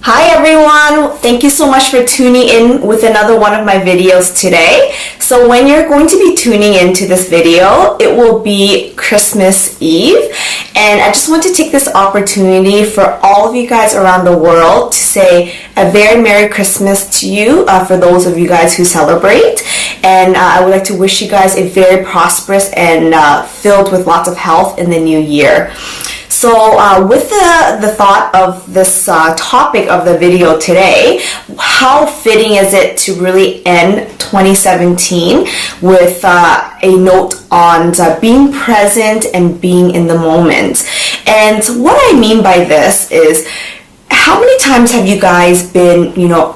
Hi everyone! Thank you so much for tuning in with another one of my videos today. So when you're going to be tuning into this video, it will be Christmas Eve. And I just want to take this opportunity for all of you guys around the world to say a very Merry Christmas to you for those of you guys who celebrate. And I would like to wish you guys a very prosperous and filled with lots of health in the new year. So with the thought of this topic of the video today, how fitting is it to really end 2017 with a note on being present and being in the moment. And what I mean by this is, how many times have you guys been,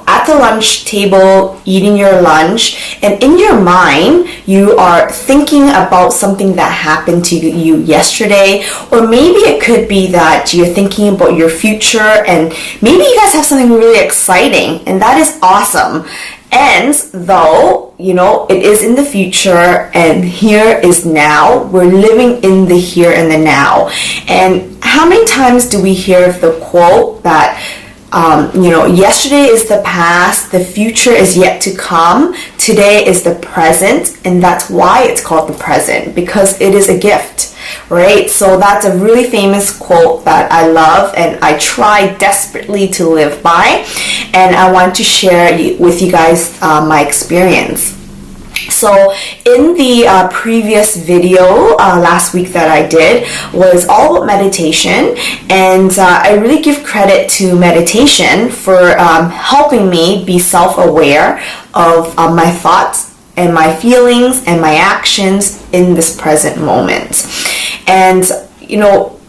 at the lunch table eating your lunch, and in your mind you are thinking about something that happened to you yesterday, or maybe it could be that you're thinking about your future, and maybe you guys have something really exciting, and that is awesome. And though, it is in the future and here is now, we're living in the here and the now. And how many times do we hear the quote that, yesterday is the past, the future is yet to come, today is the present, and that's why it's called the present, because it is a gift. Right? So that's a really famous quote that I love and I try desperately to live by, and I want to share with you guys my experience. So in the previous video last week that I did was all about meditation, and I really give credit to meditation for helping me be self-aware of my thoughts and my feelings and my actions in this present moment. And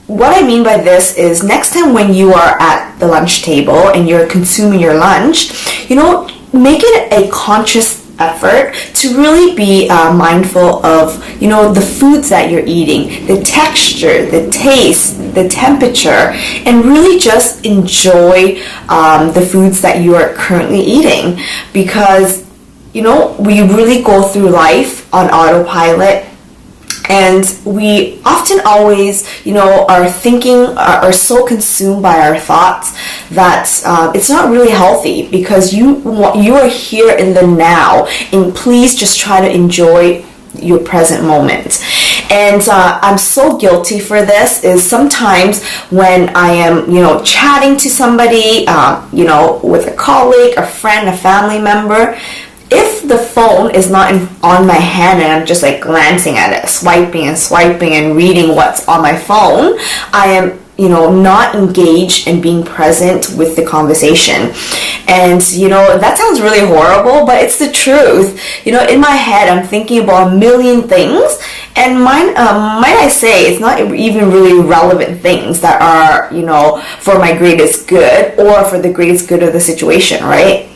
what I mean by this is, next time when you are at the lunch table and you're consuming your lunch, make it a conscious effort to really be mindful of the foods that you're eating, the texture, the taste, the temperature, and really just enjoy the foods that you are currently eating, because we really go through life on autopilot, and we often always, are thinking, are so consumed by our thoughts that it's not really healthy, because you are here in the now, and please just try to enjoy your present moment. And I'm so guilty for this, is sometimes when I am, chatting to somebody, with a colleague, a friend, a family member, if the phone is not on my hand and I'm just like glancing at it, swiping and reading what's on my phone, I am not engaged in being present with the conversation. And that sounds really horrible, but it's the truth. In my head I'm thinking about a million things, and might I say, it's not even really relevant things that are for my greatest good or for the greatest good of the situation, right?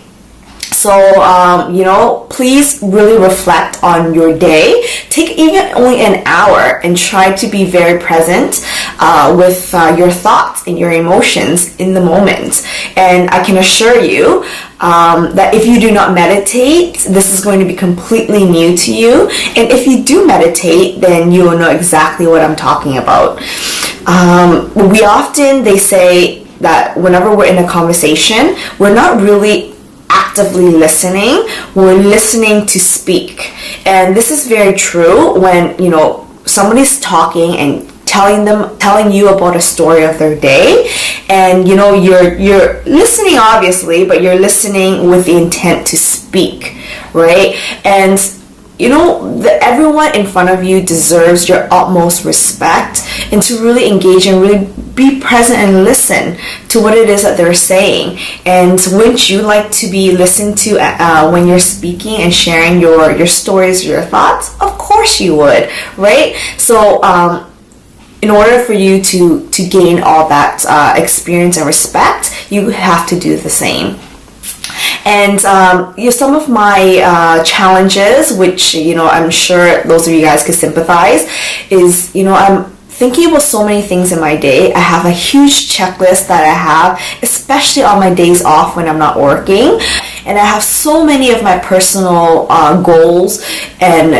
So, please really reflect on your day. Take even only an hour and try to be very present with your thoughts and your emotions in the moment. And I can assure you that if you do not meditate, this is going to be completely new to you. And if you do meditate, then you will know exactly what I'm talking about. They say that whenever we're in a conversation, we're not really actively listening, we're listening to speak. And this is very true when somebody's talking and telling you about a story of their day, and you're listening, obviously, but you're listening with the intent to speak, right? And everyone in front of you deserves your utmost respect, and to really engage and really be present and listen to what it is that they're saying. And wouldn't you like to be listened to when you're speaking and sharing your stories, your thoughts? Of course you would, right? So in order for you to gain all that experience and respect, you have to do the same. And some of my challenges, which I'm sure those of you guys could sympathize, is I'm thinking about so many things in my day. I have a huge checklist that I have, especially on my days off when I'm not working, and I have so many of my personal goals and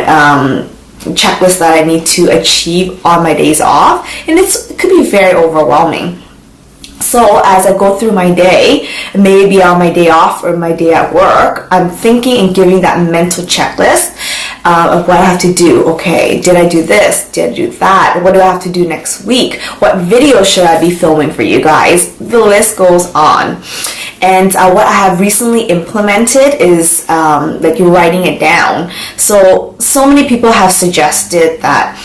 checklists that I need to achieve on my days off, and it could be very overwhelming. So as I go through my day, maybe on my day off or my day at work, I'm thinking and giving that mental checklist of what I have to do. Okay, did I do this? Did I do that? What do I have to do next week? What video should I be filming for you guys? The list goes on. And what I have recently implemented is like you're writing it down. So many people have suggested that,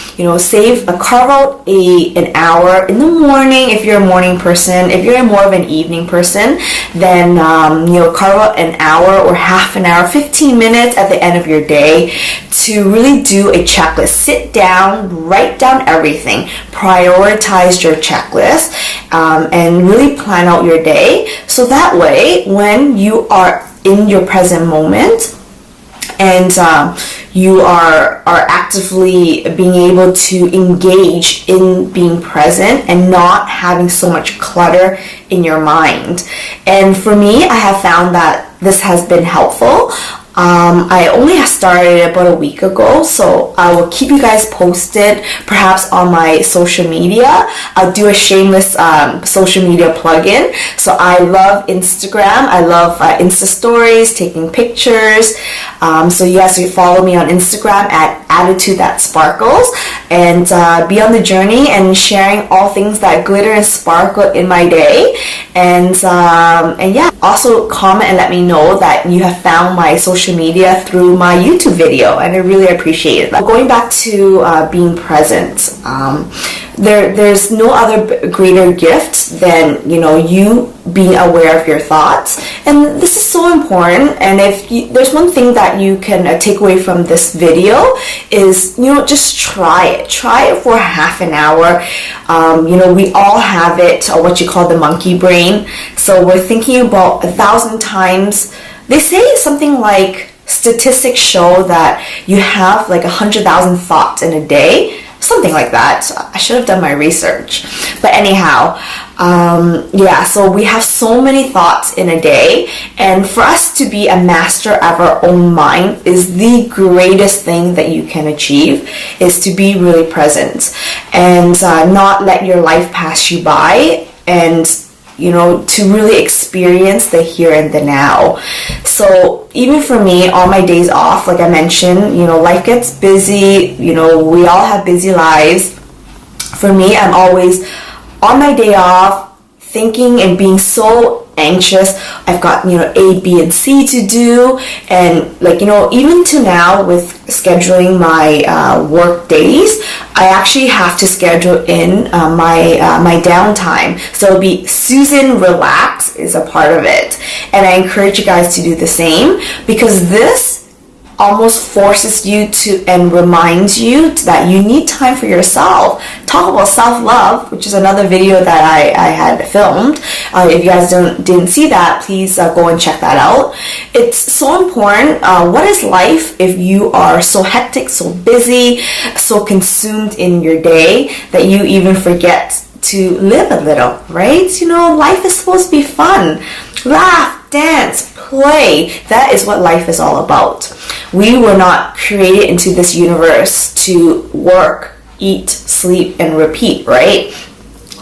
carve out an hour in the morning if you're a morning person. If you're more of an evening person, then carve out an hour or half an hour, 15 minutes at the end of your day to really do a checklist. Sit down, write down everything, prioritize your checklist, and really plan out your day. So that way, when you are in your present moment and you are actively being able to engage in being present and not having so much clutter in your mind. And for me, I have found that this has been helpful. I only started about a week ago, so I will keep you guys posted perhaps on my social media. I'll do a shameless social media plug-in. So I love Instagram. I love Insta stories, taking pictures. So yes, you follow me on Instagram at attitude.sparkles and be on the journey and sharing all things that glitter and sparkle in my day. And yeah, also comment and let me know that you have found my social media through my YouTube video, and I really appreciate it. Going back to being present, there's no other greater gift than you being aware of your thoughts, and this is so important. And if there's one thing that you can take away from this video is just try it for half an hour. We all have it, or what you call the monkey brain, so we're thinking about 1,000 times. They say something like statistics show that you have like 100,000 thoughts in a day, something like that. I should have done my research, but anyhow, yeah, so we have so many thoughts in a day, and for us to be a master of our own mind is the greatest thing that you can achieve, is to be really present and not let your life pass you by, and to really experience the here and the now. So even for me, on my days off, like I mentioned, life gets busy, we all have busy lives. For me, I'm always on my day off thinking and being so anxious. I've got A, B, and C to do, and even to now with scheduling my work days, I actually have to schedule in my downtime. So it'll be Susan Relax is a part of it, and I encourage you guys to do the same, because this almost forces you to and reminds you that you need time for yourself. Talk about self-love, which is another video that I had filmed. If you guys didn't see that, please go and check that out. It's so important. What is life if you are so hectic, so busy, so consumed in your day that you even forget to live a little, right? Life is supposed to be fun. Laugh, dance, play. That is what life is all about. We were not created into this universe to work, eat, sleep, and repeat, right?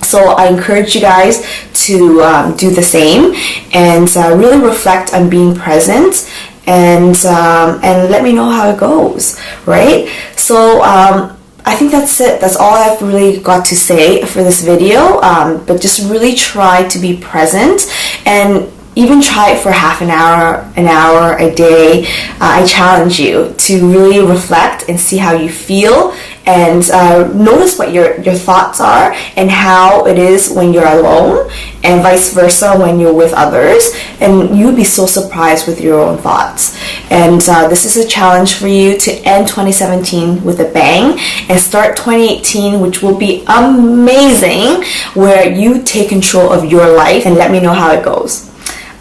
So I encourage you guys to do the same and really reflect on being present, and let me know how it goes, right? So I think that's it. That's all I've really got to say for this video, but just really try to be present, and even try it for half an hour a day. I challenge you to really reflect and see how you feel, and notice what your thoughts are and how it is when you're alone, and vice versa when you're with others, and you'll be so surprised with your own thoughts. And this is a challenge for you to end 2017 with a bang and start 2018, which will be amazing, where you take control of your life, and let me know how it goes.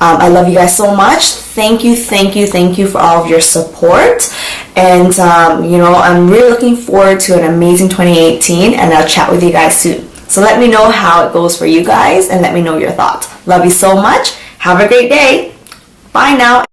I love you guys so much. Thank you for all of your support. And, I'm really looking forward to an amazing 2018, and I'll chat with you guys soon. So let me know how it goes for you guys, and let me know your thoughts. Love you so much. Have a great day. Bye now.